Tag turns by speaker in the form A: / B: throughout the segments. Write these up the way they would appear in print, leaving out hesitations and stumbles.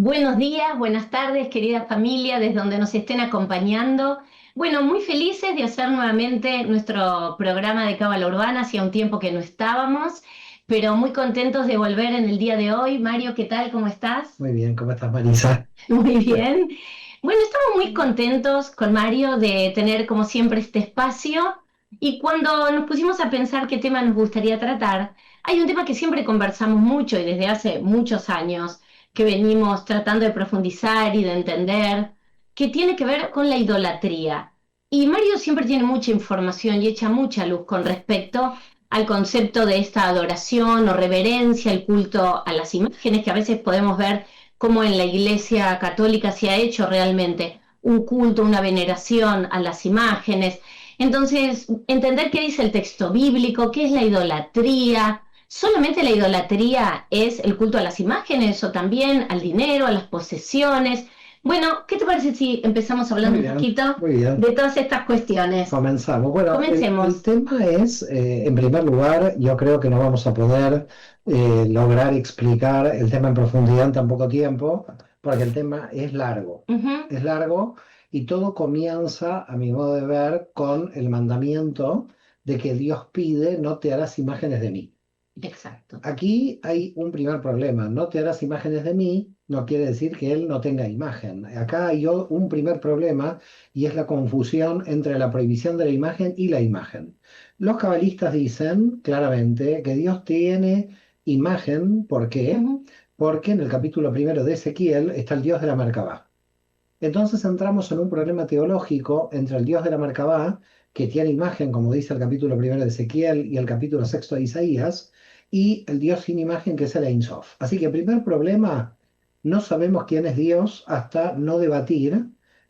A: Buenos días, buenas tardes, querida familia, desde donde nos estén acompañando. Bueno, muy felices de hacer nuevamente nuestro programa de Cábala Urbana, hacía un tiempo que no estábamos, pero muy contentos de volver en el día de hoy. Mario, ¿qué tal? ¿Cómo estás?
B: Muy bien, ¿cómo estás, Marisa?
A: Muy bien. Bueno, estamos muy contentos con Mario de tener como siempre este espacio y cuando nos pusimos a pensar qué tema nos gustaría tratar, hay un tema que siempre conversamos mucho y desde hace muchos años que venimos tratando de profundizar y de entender, que tiene que ver con la idolatría. Y Mario siempre tiene mucha información y echa mucha luz con respecto al concepto de esta adoración o reverencia, el culto a las imágenes que a veces podemos ver como en la Iglesia Católica se ha hecho realmente un culto, una veneración a las imágenes. Entonces, entender qué dice el texto bíblico, qué es la idolatría. ¿Solamente la idolatría es el culto a las imágenes o también al dinero, a las posesiones? Bueno, ¿qué te parece si empezamos hablando
B: Muy
A: un
B: bien,
A: poquito
B: muy bien.
A: de todas estas cuestiones?
B: Comenzamos. Bueno, el
A: Comencemos.
B: tema es, en primer lugar, yo creo que no vamos a poder lograr explicar el tema en profundidad en tan poco tiempo, porque el tema
A: Ujú.
B: es largo y todo comienza, a mi modo de ver, con el mandamiento de que Dios pide, no te harás imágenes de mí.
A: Exacto.
B: Aquí hay un primer problema. No te harás imágenes de mí, no quiere decir que él no tenga imagen. Acá hay un primer problema y es la confusión entre la prohibición de la imagen y la imagen. Los cabalistas dicen claramente que Dios tiene imagen. ¿Por qué?
A: Ujú.
B: Porque en el capítulo primero de Ezequiel está el Dios de la Merkabah. Entonces entramos en un problema teológico entre el Dios de la Merkabah, que tiene imagen, como dice el capítulo primero de Ezequiel y el capítulo sexto de Isaías, y el Dios sin imagen, que es el Ein Sof. Así que el primer problema, no sabemos quién es Dios hasta no debatir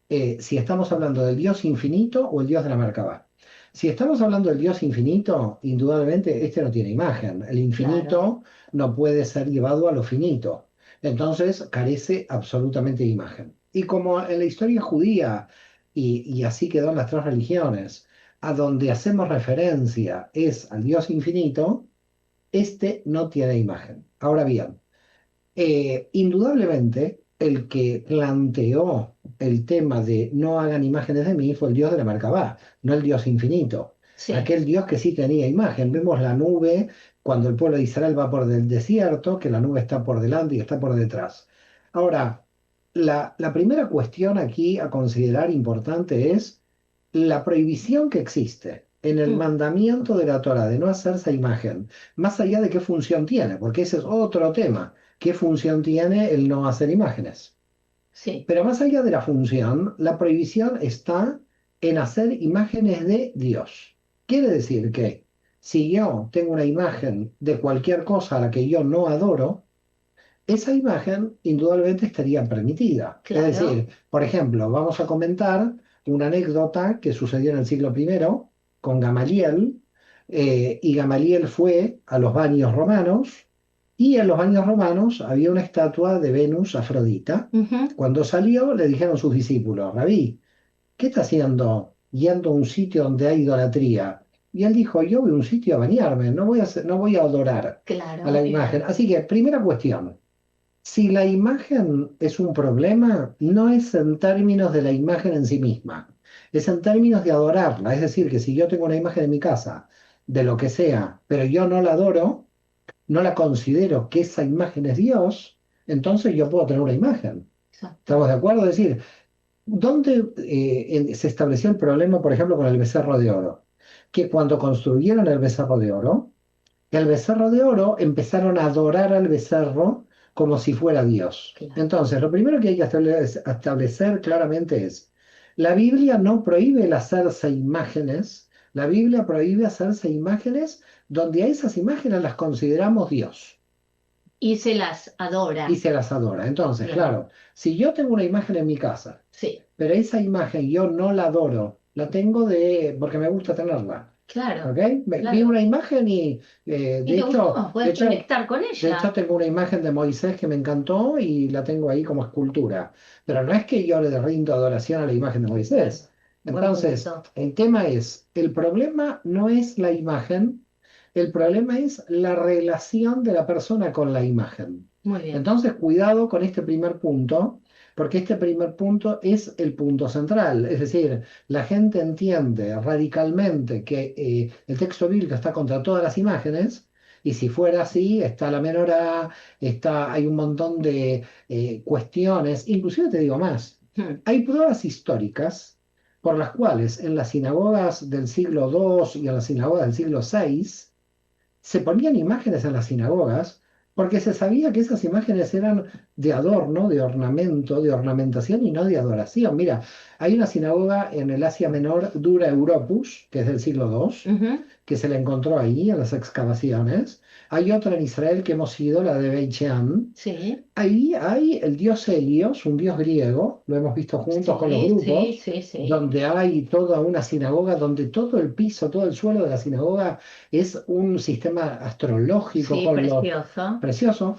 B: si estamos hablando del Dios infinito o el Dios de la Merkabah. Si estamos hablando del Dios infinito, indudablemente este no tiene imagen. El
A: Claro.
B: infinito no puede ser llevado a lo finito. Entonces carece absolutamente de imagen. Y como en la historia judía, y así quedó en las tres religiones, a donde hacemos referencia es al Dios infinito, este no tiene imagen. Ahora bien, indudablemente el que planteó el tema de no hagan imágenes de mí fue el Dios de la Merkabah, no el Dios infinito.
A: Sí.
B: Aquel Dios que sí tenía imagen. Vemos la nube cuando el pueblo de Israel va por el desierto, que la nube está por delante y está por detrás. Ahora, la primera cuestión aquí a considerar importante es la prohibición que existe en el
A: Mm.
B: mandamiento de la Torah de no hacerse imagen, más allá de qué función tiene, porque ese es otro tema. ¿Qué función tiene el no hacer imágenes?
A: Sí.
B: Pero más allá de la función, la prohibición está en hacer imágenes de Dios. Quiere decir que si yo tengo una imagen de cualquier cosa a la que yo no adoro, esa imagen indudablemente estaría permitida. Es
A: Claro.
B: decir, por ejemplo, vamos a comentar una anécdota que sucedió en el siglo primero con Gamaliel, y Gamaliel fue a los baños romanos y en los baños romanos había una estatua de Venus Afrodita.
A: Ujú.
B: Cuando salió le dijeron sus discípulos: Rabí, ¿qué está haciendo yendo a un sitio donde hay idolatría? Y él dijo: yo voy a un sitio a bañarme, no voy a adorar a la
A: Claro.
B: imagen. Así que, primera cuestión. Si la imagen es un problema, no es en términos de la imagen en sí misma, es en términos de adorarla. Es decir, que si yo tengo una imagen en mi casa, de lo que sea, pero yo no la adoro, no la considero que esa imagen es Dios, entonces yo puedo tener una imagen.
A: Exacto.
B: ¿Estamos de acuerdo? Es decir, ¿dónde se estableció el problema, por ejemplo, con el becerro de oro? Que cuando construyeron el becerro de oro empezaron a adorar al becerro como si fuera Dios.
A: Claro.
B: Entonces, lo primero que hay que establecer claramente es, la Biblia no prohíbe el hacerse imágenes, la Biblia prohíbe hacerse imágenes donde a esas imágenes las consideramos Dios
A: Y se las
B: y
A: adora.
B: se las adora. Entonces,
A: Bien.
B: claro, si yo tengo una imagen en mi casa,
A: Sí.
B: pero esa imagen yo no la adoro, la tengo porque me gusta tenerla. ¿Ok?
A: Claro.
B: Vi
A: Claro.
B: una imagen y
A: ¿Y te gustó?
B: de
A: ¿Puedes
B: hecho,
A: conectar con
B: de hecho,
A: ella?
B: tengo una imagen de Moisés que me encantó y la tengo ahí como escultura. Pero no es que yo le rindo adoración a la imagen de
A: Claro.
B: Moisés.
A: Buen
B: Entonces,
A: punto.
B: el tema es, el problema no es la imagen, el problema es la relación de la persona con la imagen.
A: Muy bien.
B: Entonces, cuidado con este primer punto, porque este primer punto es el punto central. Es decir, la gente entiende radicalmente que el texto bíblico está contra todas las imágenes, y si fuera así, está la menorá, hay un montón de cuestiones, inclusive te digo más,
A: Hmm.
B: hay pruebas históricas por las cuales en las sinagogas del siglo II y en las sinagogas del siglo VI, se ponían imágenes en las sinagogas porque se sabía que esas imágenes eran de adorno, de ornamento, de ornamentación y no de adoración. Mira, hay una sinagoga en el Asia Menor, Dura Europus, que es del siglo II,
A: Ujú.
B: que se la encontró ahí en las excavaciones. Hay otra en Israel que hemos ido, la de Beit Shean.
A: Sí,
B: Ahí hay el dios Helios, un dios griego, lo hemos visto juntos con los
A: sí, sí,
B: grupos,
A: sí, sí.
B: donde hay toda una sinagoga, donde todo el piso, todo el suelo de la sinagoga es un sistema astrológico
A: Sí,
B: con los
A: precioso.
B: precioso.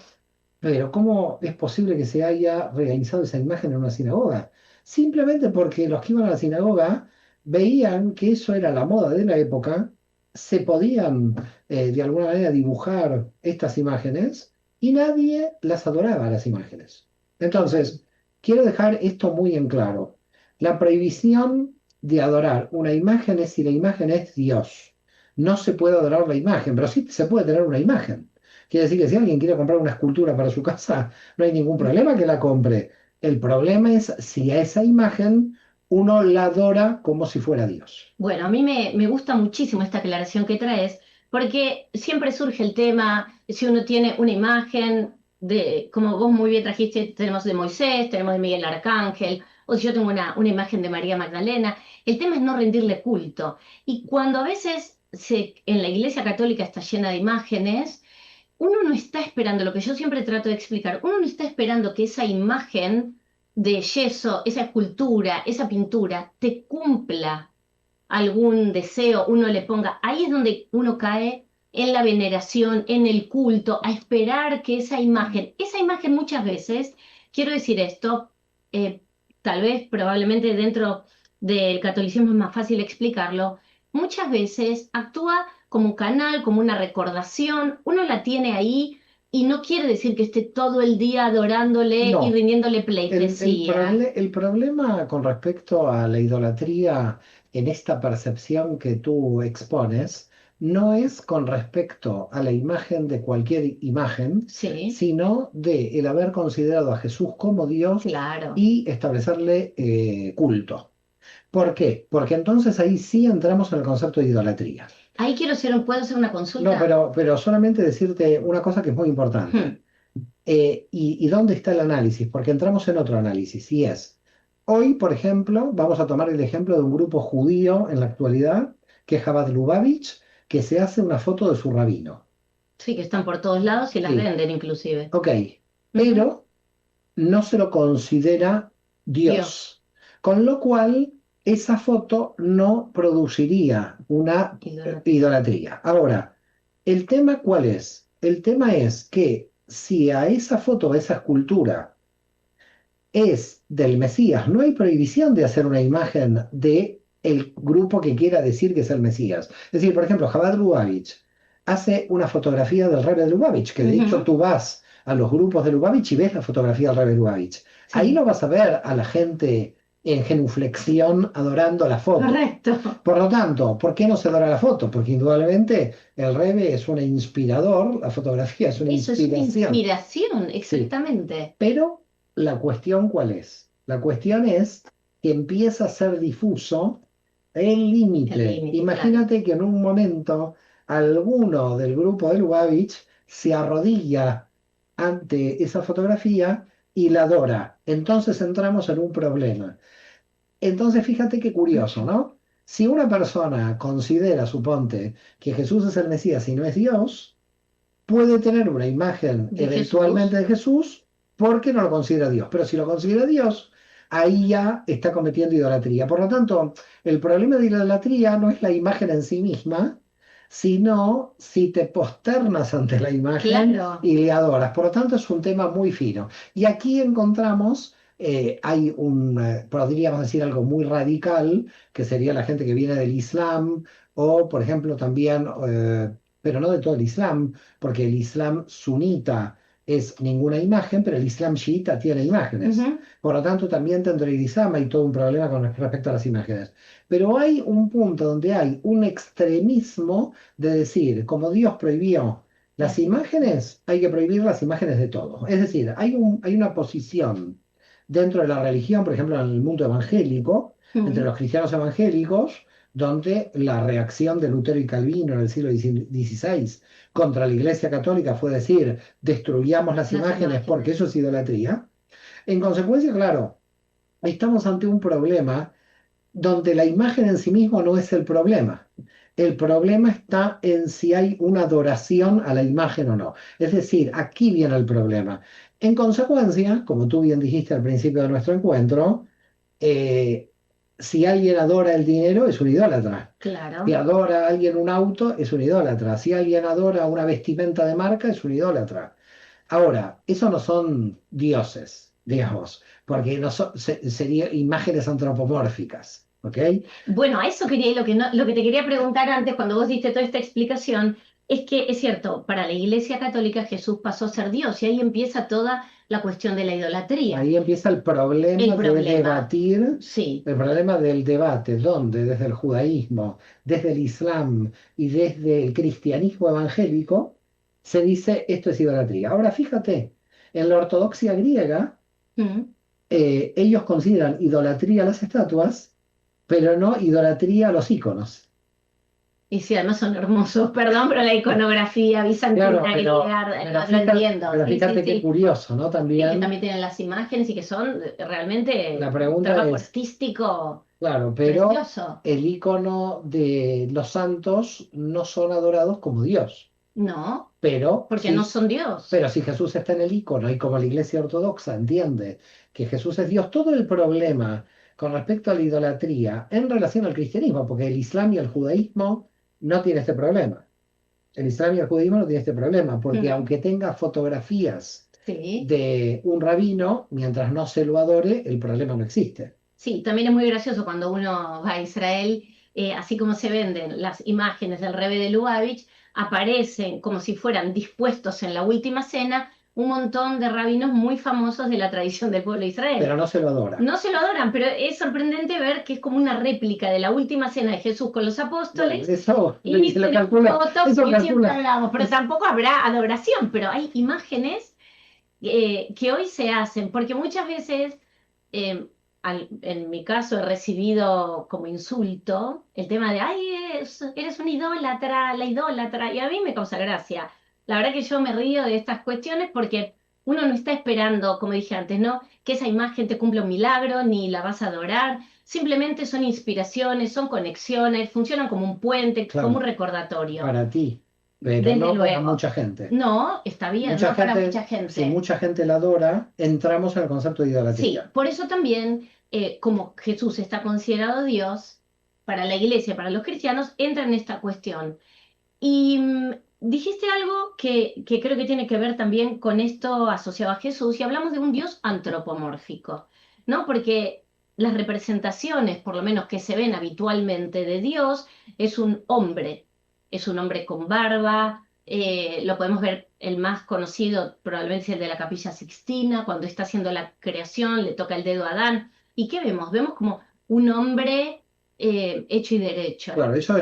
B: Pero ¿cómo es posible que se haya realizado esa imagen en una sinagoga? Simplemente porque los que iban a la sinagoga veían que eso era la moda de la época, se podían de alguna manera dibujar estas imágenes y nadie las adoraba las imágenes. Entonces, quiero dejar esto muy en claro. La prohibición de adorar una imagen es si la imagen es Dios. No se puede adorar la imagen, pero sí se puede tener una imagen. Quiere decir que si alguien quiere comprar una escultura para su casa, no hay ningún problema que la compre. El problema es si a esa imagen uno la adora como si fuera Dios.
A: Bueno, a mí me gusta muchísimo esta aclaración que traes, porque siempre surge el tema, si uno tiene una imagen de, como vos muy bien trajiste, tenemos de Moisés, tenemos de Miguel Arcángel, o si yo tengo una imagen de María Magdalena, el tema es no rendirle culto. Y cuando a veces en la Iglesia Católica está llena de imágenes, uno no está esperando, lo que yo siempre trato de explicar, uno no está esperando que esa imagen de yeso, esa escultura, esa pintura, te cumpla algún deseo, uno le ponga, ahí es donde uno cae en la veneración, en el culto, a esperar que esa imagen muchas veces, quiero decir esto, eh, tal vez probablemente dentro del catolicismo es más fácil explicarlo, muchas veces actúa como canal, como una recordación, uno la tiene ahí y no quiere decir que esté todo el día adorándole y
B: No,
A: rindiéndole pleitesía.
B: el problema con respecto a la idolatría en esta percepción que tú expones no es con respecto a la imagen de cualquier imagen,
A: Sí,
B: sino de el haber considerado a Jesús como Dios
A: claro.
B: y establecerle culto. ¿Por qué? Porque entonces ahí sí entramos en el concepto de idolatría.
A: Ahí ¿puedo hacer una
B: No,
A: consulta?
B: pero solamente decirte una cosa que es muy importante.
A: Hmm.
B: ¿Y dónde está el análisis? Porque entramos en otro análisis, y es, hoy, por ejemplo, vamos a tomar el ejemplo de un grupo judío en la actualidad, que es Chabad Lubavitch, que se hace una foto de su rabino.
A: Sí, que están por todos lados y las
B: Sí,
A: venden inclusive.
B: ok,
A: Ujú.
B: pero no se lo considera
A: Dios,
B: Dios, con lo cual esa foto no produciría una
A: idolatría.
B: idolatría. Ahora, ¿el tema cuál es? El tema es que si a esa foto, a esa escultura, es del Mesías. No hay prohibición de hacer una imagen de el grupo que quiera decir que es el Mesías. Es decir, por ejemplo, Jabad Lubavitch hace una fotografía del Rebbe de Lubavitch, que de hecho
A: Ujú.
B: tú vas a los grupos de Lubavitch y ves la fotografía del Rebbe de Lubavitch. Ahí no
A: Sí,
B: vas a ver a la gente en genuflexión adorando la foto.
A: correcto.
B: Por lo tanto, ¿por qué no se adora la foto? Porque indudablemente el Rebbe es un inspirador, la fotografía es una
A: Eso es una
B: inspiración.
A: inspiración,
B: Sí,
A: exactamente.
B: pero la cuestión, ¿cuál es? La cuestión es que empieza a ser difuso el
A: El
B: límite.
A: límite, claro.
B: Imagínate que en un momento alguno del grupo de Lubavitch se arrodilla ante esa fotografía y la adora. Entonces entramos en un problema. Entonces fíjate qué curioso, ¿no? Si una persona considera, suponte, que Jesús es el Mesías y no es Dios, puede tener una imagen
A: De
B: eventualmente
A: Jesús.
B: de Jesús porque no lo considera Dios. Pero si lo considera Dios, ahí ya está cometiendo idolatría. Por lo tanto, el problema de idolatría no es la imagen en sí misma, sino si te posternas ante la imagen
A: Claro.
B: y le adoras. Por lo tanto, es un tema muy fino. Y aquí encontramos, podríamos decir algo muy radical, que sería la gente que viene del Islam, o por ejemplo también, pero no de todo el Islam, porque el Islam sunita es ninguna imagen, pero el Islam chiita tiene imágenes.
A: Ujú.
B: Por lo tanto, también dentro del Islam hay todo un problema con respecto a las imágenes. Pero hay un punto donde hay un extremismo de decir, como Dios prohibió las
A: Las
B: imágenes, hay que prohibir las imágenes de todo. Es decir, hay una posición dentro de la religión, por ejemplo, en el mundo evangélico, entre
A: mm,
B: los cristianos evangélicos, donde la reacción de Lutero y Calvino en el siglo XVI contra la Iglesia Católica fue decir, destruyamos las
A: las
B: imágenes porque
A: imágenes.
B: eso es idolatría. En consecuencia, claro, estamos ante un problema donde la imagen en sí mismo no es el problema. El problema está en si hay una adoración a la imagen o no. Es decir, aquí viene el problema. En consecuencia, como tú bien dijiste al principio de nuestro encuentro, eh, si alguien adora el dinero es un idólatra. Si
A: Claro.
B: adora a alguien un auto es un idólatra. Si alguien adora una vestimenta de marca es un idólatra. Ahora, eso no son dioses, digamos, porque no serían imágenes antropomórficas, ¿ok?
A: Bueno, a eso quería, y lo que no, lo que te quería preguntar antes, cuando vos diste toda esta explicación, es que es cierto, para la Iglesia Católica Jesús pasó a ser Dios y ahí empieza toda la cuestión de la idolatría.
B: Ahí empieza
A: El problema,
B: el
A: sí,
B: problema del debate, donde desde el judaísmo, desde el islam y desde el cristianismo evangélico se dice esto es idolatría. Ahora fíjate, en la ortodoxia griega,
A: mm,
B: ellos consideran idolatría a las estatuas, pero no idolatría a los íconos.
A: y sí, además son hermosos, perdón, pero la iconografía
B: Claro,
A: bizantina, griega, lo entiendo,
B: pero
A: sí, sí,
B: fíjate qué
A: sí.
B: curioso, ¿no?
A: Sí, que
B: También
A: también tienen las imágenes y que son
B: la
A: realmente un
B: pregunta
A: trabajo
B: es,
A: artístico
B: claro, pero
A: precioso.
B: el icono de los santos no son adorados como Dios,
A: No,
B: pero
A: porque no
B: sí,
A: son Dios.
B: pero si Jesús está en el icono y como la Iglesia Ortodoxa entiende que Jesús es Dios, todo el problema con respecto a la idolatría en relación al cristianismo, porque el Islam y el judaísmo no tienen este problema. El Islam y el judaísmo no tienen este problema, porque
A: Mm,
B: aunque tenga fotografías
A: sí.
B: de un rabino, mientras no se lo adore, el problema no existe.
A: Sí, también es muy gracioso cuando uno va a Israel, así como se venden las imágenes del Rebbe de Lubavitch, aparecen como si fueran dispuestos en la última cena un montón de rabinos muy famosos de la tradición del pueblo de
B: Pero
A: Israel.
B: no se lo adora.
A: No se lo adoran, pero es sorprendente ver que es como una réplica de la última cena de Jesús con los
B: Bueno,
A: apóstoles
B: eso
A: y
B: se lo
A: tenemos
B: calcula,
A: fotos
B: eso
A: y siempre
B: calcula.
A: hablamos, pero
B: es-
A: tampoco habrá adoración, pero hay imágenes que hoy se hacen, porque muchas veces, eh, en mi caso, he recibido como insulto el tema de, ay, eres un idólatra, la idólatra, y a mí me causa gracia. La verdad que yo me río de estas cuestiones porque uno no está esperando, como dije antes, ¿no? Que esa imagen te cumpla un milagro, ni la vas a adorar. Simplemente son inspiraciones, son conexiones, funcionan como un puente, como un
B: claro,
A: recordatorio.
B: para ti, pero
A: Desde
B: no para
A: luego.
B: mucha gente.
A: No, está bien,
B: Mucha
A: no para mucha
B: gente, si
A: gente.
B: mucha gente la adora, entramos en el concepto de
A: Sí,
B: idolatría.
A: por eso también, como Jesús está considerado Dios, para la iglesia, para los cristianos, entra en esta cuestión. Y dijiste algo que creo que tiene que ver también con esto asociado a Jesús, y hablamos de un Dios antropomórfico, ¿no? Porque las representaciones, por lo menos que se ven habitualmente de Dios, es un hombre con barba, lo podemos ver, el más conocido probablemente es el de la Capilla Sixtina, cuando está haciendo la creación, le toca el dedo a Adán, ¿y qué vemos? Vemos como un hombre hecho y derecho,
B: Claro, eso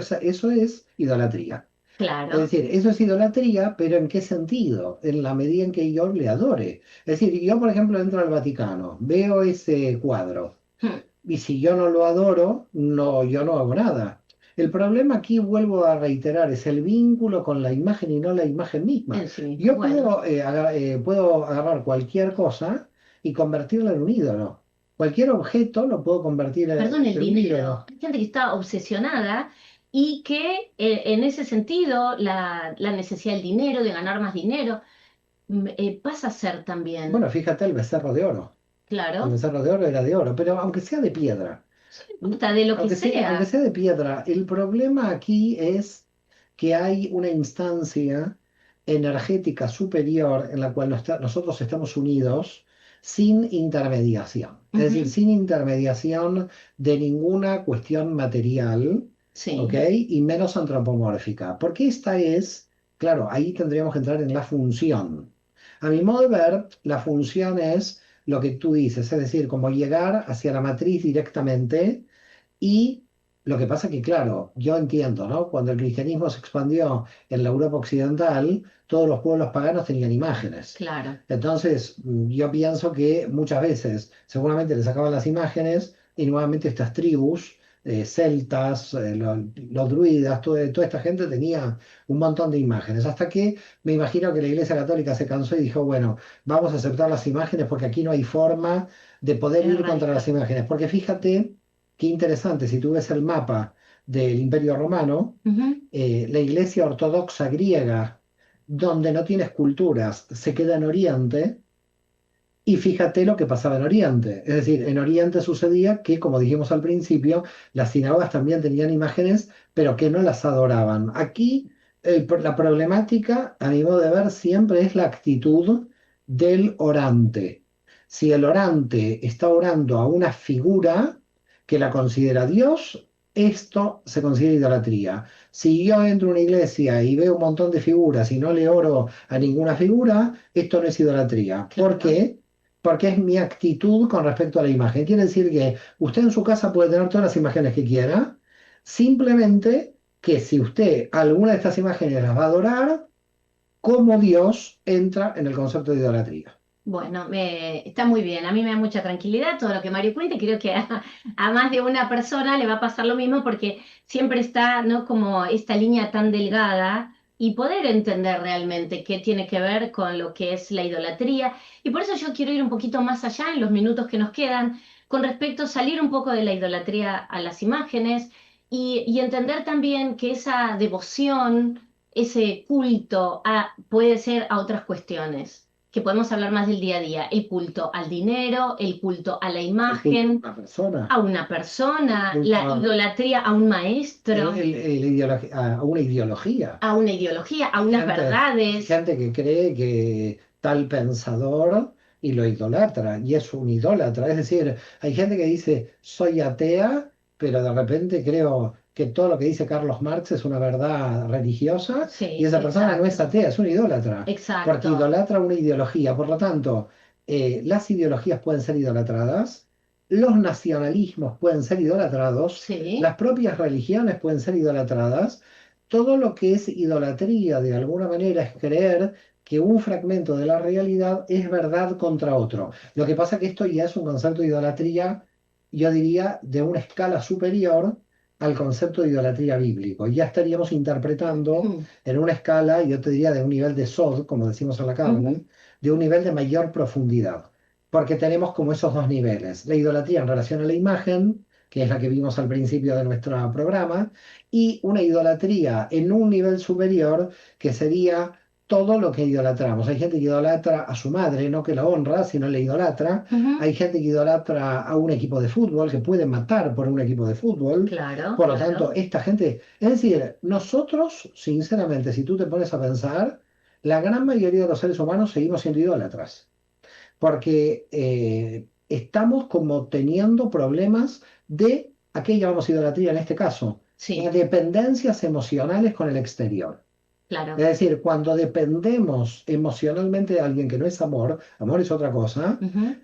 B: es idolatría. Es
A: claro.
B: decir, eso es idolatría, pero ¿en qué sentido? En la medida en que yo le adore. Es decir, yo, por ejemplo, entro al Vaticano, veo ese cuadro.
A: Hmm.
B: Y si yo no lo adoro, no, yo no hago nada. El problema aquí, vuelvo a reiterar, es el vínculo con la imagen y no la imagen misma.
A: En sí mismo.
B: Yo
A: Bueno,
B: puedo agarrar cualquier cosa y convertirla en un ídolo. Cualquier objeto lo puedo convertir
A: perdón, el
B: en un
A: dinero.
B: ídolo.
A: Hay gente que está obsesionada y que en ese sentido la necesidad del dinero, de ganar más dinero, pasa a ser
B: Bueno,
A: también,
B: fíjate el becerro de oro. El
A: claro,
B: becerro de oro era de oro, pero aunque sea de piedra.
A: no importa de lo que
B: Aunque
A: sea.
B: sea de piedra, el problema aquí es que hay una instancia energética superior en la cual nosotros estamos unidos sin intermediación. Es decir,
A: Ujú.
B: sin intermediación de ninguna cuestión material, ¿ok?
A: Sí,
B: Y menos antropomórfica. Porque esta es, claro, ahí tendríamos que entrar en la función. A mi modo de ver, la función es lo que tú dices, es decir, como llegar hacia la matriz directamente. Y lo que pasa que, claro, yo entiendo, ¿no? Cuando el cristianismo se expandió en la Europa occidental, todos los pueblos paganos tenían imágenes.
A: Claro,
B: Entonces, yo pienso que muchas veces seguramente le sacaban las imágenes y nuevamente estas tribus, celtas, los druidas, toda esta gente tenía un montón de imágenes. Hasta que me imagino que la Iglesia Católica se cansó y dijo, bueno, vamos a aceptar las imágenes porque aquí no hay forma de poder
A: es
B: ir contra las
A: radical.
B: imágenes. Porque fíjate. Qué interesante, si tú ves el mapa del Imperio Romano,
A: Ujú.
B: la iglesia ortodoxa griega, donde no tiene esculturas, se queda en Oriente, y fíjate lo que pasaba en Oriente. Es decir, en Oriente sucedía que, como dijimos al principio, las sinagogas también tenían imágenes, pero que no las adoraban. Aquí la problemática, a mi modo de ver, siempre es la actitud del orante. Si el orante está orando a una figura que la considera Dios, esto se considera idolatría. Si yo entro a una iglesia y veo un montón de figuras y no le oro a ninguna figura, esto no es idolatría. ¿Por
A: Claro.
B: qué? Porque es mi actitud con respecto a la imagen. Quiere decir que usted en su casa puede tener todas las imágenes que quiera, simplemente que si usted alguna de estas imágenes las va a adorar, como Dios entra en el concepto de idolatría.
A: Bueno, está muy bien. A mí me da mucha tranquilidad todo lo que Mario cuenta y creo que a más de una persona le va a pasar lo mismo porque siempre está, ¿no? Como esta línea tan delgada y poder entender realmente qué tiene que ver con lo que es la idolatría. Y por eso yo quiero ir un poquito más allá en los minutos que nos quedan con respecto a salir un poco de la idolatría a las imágenes y entender también que esa devoción, ese culto puede ser a otras cuestiones que podemos hablar más del día a día, el culto al dinero, el culto a la
B: El culto a
A: imagen,
B: una persona,
A: a una
B: el
A: persona,
B: culto
A: la idolatría a un maestro,
B: a una ideología.
A: a una ideología, a unas
B: Hay
A: verdades.
B: gente que cree que tal pensador y lo idolatra, y es un idólatra. Es decir, hay gente que dice, soy atea, pero de repente creo que todo lo que dice Carlos Marx es una verdad religiosa, y
A: Sí,
B: esa persona no es
A: exacto,
B: atea, es un idólatra, porque
A: exacto.
B: idolatra una ideología. Por lo tanto, las ideologías pueden ser idolatradas, los nacionalismos pueden ser idolatrados,
A: Sí,
B: las propias religiones pueden ser idolatradas. Todo lo que es idolatría, de alguna manera, es creer que un fragmento de la realidad es verdad contra otro. Lo que pasa es que esto ya es un concepto de idolatría, yo diría, de una escala superior al concepto de idolatría bíblico. Ya estaríamos interpretando
A: ujú,
B: en una escala, yo te diría, de un nivel de sod, como decimos en la carne, de un nivel de mayor profundidad. Porque tenemos como esos dos niveles. La idolatría en relación a la imagen, que es la que vimos al principio de nuestro programa, y una idolatría en un nivel superior que sería todo lo que idolatramos. Hay gente que idolatra a su madre, no que la honra, sino la idolatra.
A: ujú.
B: Hay gente que idolatra a un equipo de fútbol, que puede matar por un equipo de fútbol.
A: Claro,
B: Por lo tanto,
A: claro.
B: esta gente, es decir, nosotros, sinceramente, si tú te pones a pensar, la gran mayoría de los seres humanos seguimos siendo idólatras porque estamos como teniendo problemas de, ¿a qué llamamos idolatría en este caso?
A: Sí,
B: Dependencias emocionales con el exterior. Es
A: claro.
B: decir, cuando dependemos emocionalmente de alguien que no es amor, amor es otra cosa,
A: Ujú,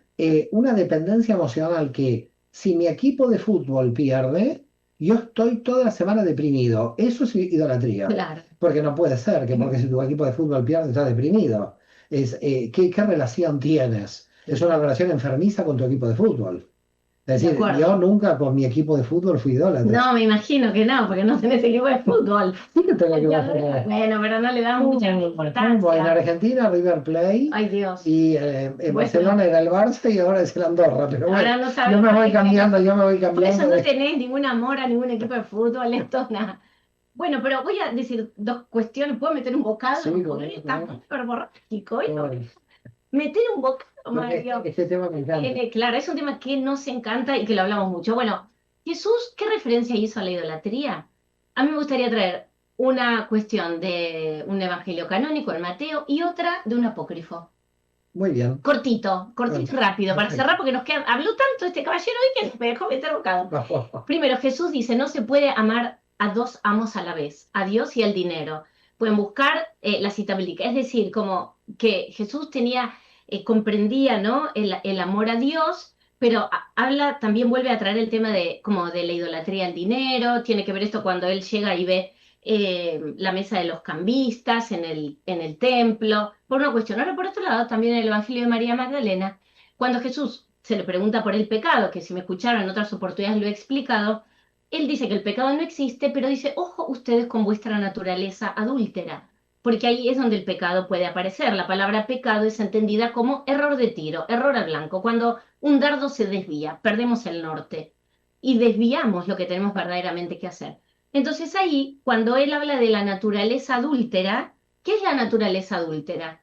B: una dependencia emocional que si mi equipo de fútbol pierde, yo estoy toda la semana deprimido. Eso es idolatría.
A: claro.
B: Porque no puede ser que porque si tu equipo de fútbol pierde, estás deprimido. ¿Qué relación tienes? Es una relación enfermiza con tu equipo de fútbol. Es
A: De
B: decir, yo
A: acuerdo.
B: nunca con mi equipo de fútbol fui idólatra.
A: No, me imagino que no, porque no tenés equipo de fútbol.
B: Sí que tengo equipo de fútbol.
A: Bueno, pero no le damos mucha
B: Fútbol en
A: importancia.
B: Argentina, River Plate,
A: Ay, Dios.
B: y en
A: Bueno.
B: Barcelona era el Barça y ahora es el Andorra. Pero bueno,
A: Ahora no sabes
B: yo me voy
A: por eso
B: cambiando
A: no
B: de...
A: tenés ningún amor a ningún equipo de fútbol, esto nada. Bueno, pero voy a decir dos cuestiones. ¿Puedo meter un
B: Sí,
A: bocado? Porque hoy
B: como
A: está
B: no,
A: súper borrástico. Hoy no.
B: como
A: Meter un bocado,
B: porque
A: Mario.
B: este tema me encanta.
A: Claro, es un tema que nos encanta y que lo hablamos mucho. Bueno, Jesús, ¿qué referencia hizo a la idolatría? A mí me gustaría traer una cuestión de un evangelio canónico en Mateo y otra de un apócrifo.
B: Muy bien.
A: Cortito, cortito y rápido, para cerrar,
B: Perfecto.
A: porque nos queda, habló tanto este caballero hoy que me dejó meter bocado. Primero, Jesús dice, no se puede amar a dos amos a la vez, a Dios y al dinero. pueden buscar la cita bíblica. Es decir, como que Jesús tenía, comprendía, ¿no? El amor a Dios, pero habla, también vuelve a traer el tema de, como de la idolatría al dinero, tiene que ver esto cuando él llega y ve la mesa de los cambistas en el templo, por una cuestión. Ahora, por otro lado, también en el Evangelio de María Magdalena, cuando Jesús se le pregunta por el pecado, que si me escucharon en otras oportunidades lo he explicado, él dice que el pecado no existe, pero dice, ojo ustedes con vuestra naturaleza adúltera, porque ahí es donde el pecado puede aparecer. La palabra pecado es entendida como error de tiro, error al blanco, cuando un dardo se desvía, perdemos el norte y desviamos lo que tenemos verdaderamente que hacer. Entonces ahí, cuando él habla de la naturaleza adúltera, ¿qué es la naturaleza adúltera?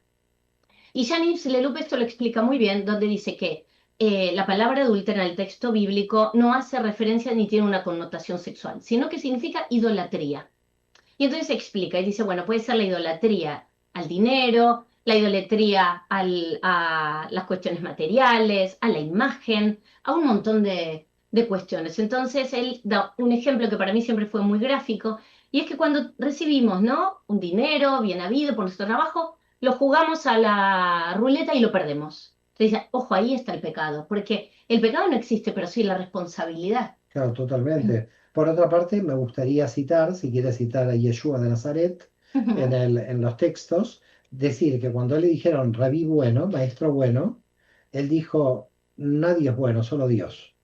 A: Y Jean-Yves Leloup esto lo explica muy bien, donde dice que la palabra adúltera en el texto bíblico no hace referencia ni tiene una connotación sexual, sino que significa idolatría. Y entonces explica y dice, bueno, puede ser la idolatría al dinero, la idolatría a las cuestiones materiales, a la imagen, a un montón de cuestiones. Entonces él da un ejemplo que para mí siempre fue muy gráfico, y es que cuando recibimos, ¿no? Un dinero bien habido por nuestro trabajo, lo jugamos a la ruleta y lo perdemos. Entonces dice, ojo, ahí está el pecado, porque el pecado no existe, pero sí la responsabilidad.
B: Claro, totalmente. Por otra parte, me gustaría citar, si quieres citar a Yeshua de Nazaret en los textos, decir que cuando le dijeron rabí bueno, maestro bueno, él dijo, nadie es bueno, solo Dios.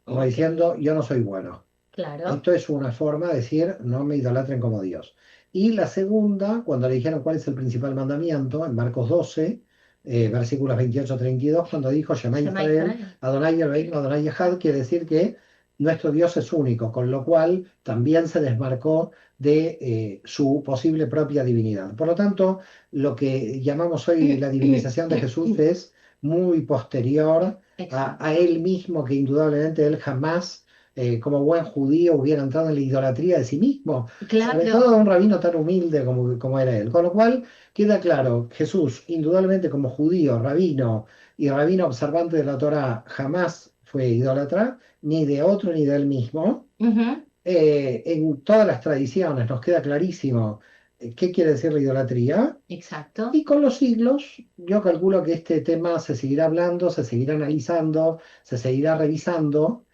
B: Como
A: Ok,
B: diciendo, yo no soy bueno.
A: claro.
B: Esto es una forma de decir, no me idolatren como Dios. Y la segunda, cuando le dijeron cuál es el principal mandamiento, en Marcos 12, versículos 28-32, cuando dijo, Shema
A: Shema
B: Israel,
A: Israel.
B: Adonai Elohim, Adonai Echad, quiere decir que nuestro Dios es único, con lo cual también se desmarcó de su posible propia divinidad. Por lo tanto, lo que llamamos hoy la divinización de Jesús es muy posterior a
A: Exacto.
B: él mismo, que indudablemente él jamás como buen judío hubiera entrado en la idolatría de sí mismo, sobre
A: Claro,
B: todo de un rabino tan humilde como era él. Con lo cual queda claro, Jesús, indudablemente como judío, rabino y rabino observante de la Torá, jamás fue idólatra, ni de otro ni de él mismo.
A: ujú,
B: En todas las tradiciones nos queda clarísimo qué quiere decir la idolatría.
A: exacto,
B: Y con los siglos, yo calculo que este tema se seguirá hablando, se seguirá analizando, se seguirá revisando,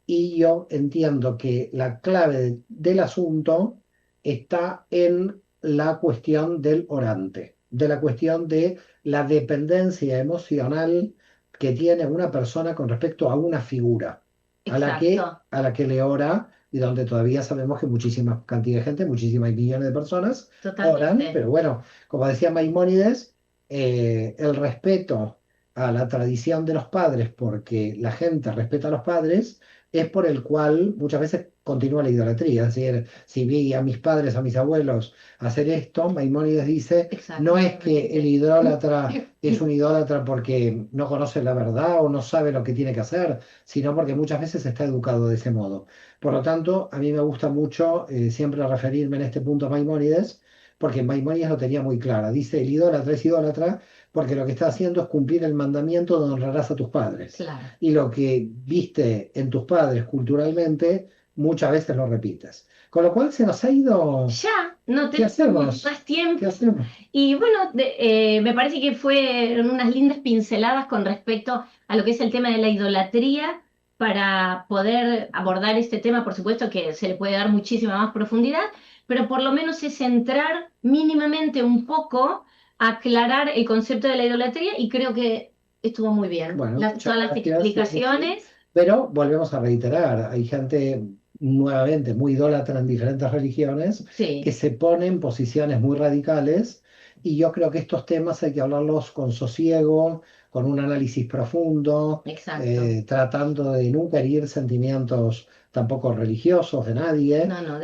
B: y yo entiendo que la clave del asunto está en la cuestión del orante, de la cuestión de la dependencia emocional que tiene una persona con respecto a una figura
A: exacto,
B: a la que le ora, y donde todavía sabemos que muchísima cantidad de gente, muchísimas millones de personas oran,
A: totalmente.
B: pero bueno, como decía Maimónides, el respeto a la tradición de los padres, porque la gente respeta a los padres, es por el cual muchas veces continúa la idolatría. Es decir, si vi a mis padres, a mis abuelos hacer esto, Maimónides dice, no
A: Exacto,
B: es
A: se
B: que el
A: repite.
B: idólatra es un idólatra porque no conoce la verdad o no sabe lo que tiene que hacer, sino porque muchas veces está educado de ese modo. Por lo tanto, a mí me gusta mucho siempre referirme en este punto a Maimónides, porque Maimónides lo tenía muy clara. Dice, el idólatra es idólatra porque lo que está haciendo es cumplir el mandamiento de honrarás a tus padres.
A: Claro.
B: Y lo que viste en tus padres culturalmente, muchas veces lo repites. Con lo cual se nos ha ido.
A: Ya, no
B: ¿Qué
A: tenemos
B: hacemos?
A: más
B: ¿Qué
A: tiempo.
B: hacemos?
A: Y bueno, me parece que fueron unas lindas pinceladas con respecto a lo que es el tema de la idolatría para poder abordar este tema. Por supuesto que se le puede dar muchísima más profundidad, pero por lo menos es entrar mínimamente un poco a aclarar el concepto de la idolatría, y creo que estuvo muy bien.
B: Bueno, muchas
A: Todas las
B: gracias, Leslie.
A: explicaciones,
B: Pero volvemos a reiterar, hay gente nuevamente muy idólatra en diferentes religiones que
A: sí,
B: se ponen en posiciones muy radicales, y yo creo que estos temas hay que hablarlos con sosiego, con un análisis profundo,
A: exacto.
B: tratando de nunca herir sentimientos tampoco religiosos de nadie,
A: No, no,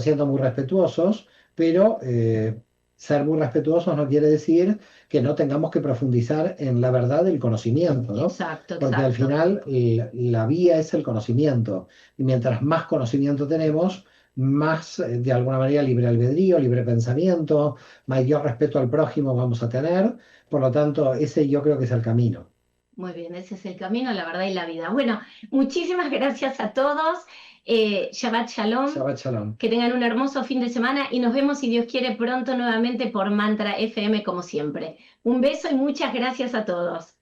B: siendo muy respetuosos, pero ser muy respetuosos no quiere decir que no tengamos que profundizar en la verdad del conocimiento, ¿no?
A: exacto,
B: Porque al
A: exacto.
B: final la vía es el conocimiento, y mientras más conocimiento tenemos, más de alguna manera libre albedrío, libre pensamiento, mayor respeto al prójimo vamos a tener. Por lo tanto, ese yo creo que es el camino.
A: Muy bien, ese es el camino, la verdad y la vida. Bueno, muchísimas gracias a todos. Shabbat Shalom.
B: Shabbat Shalom.
A: Que tengan un hermoso fin de semana y nos vemos, si Dios quiere, pronto nuevamente por Mantra FM como siempre. Un beso y muchas gracias a todos.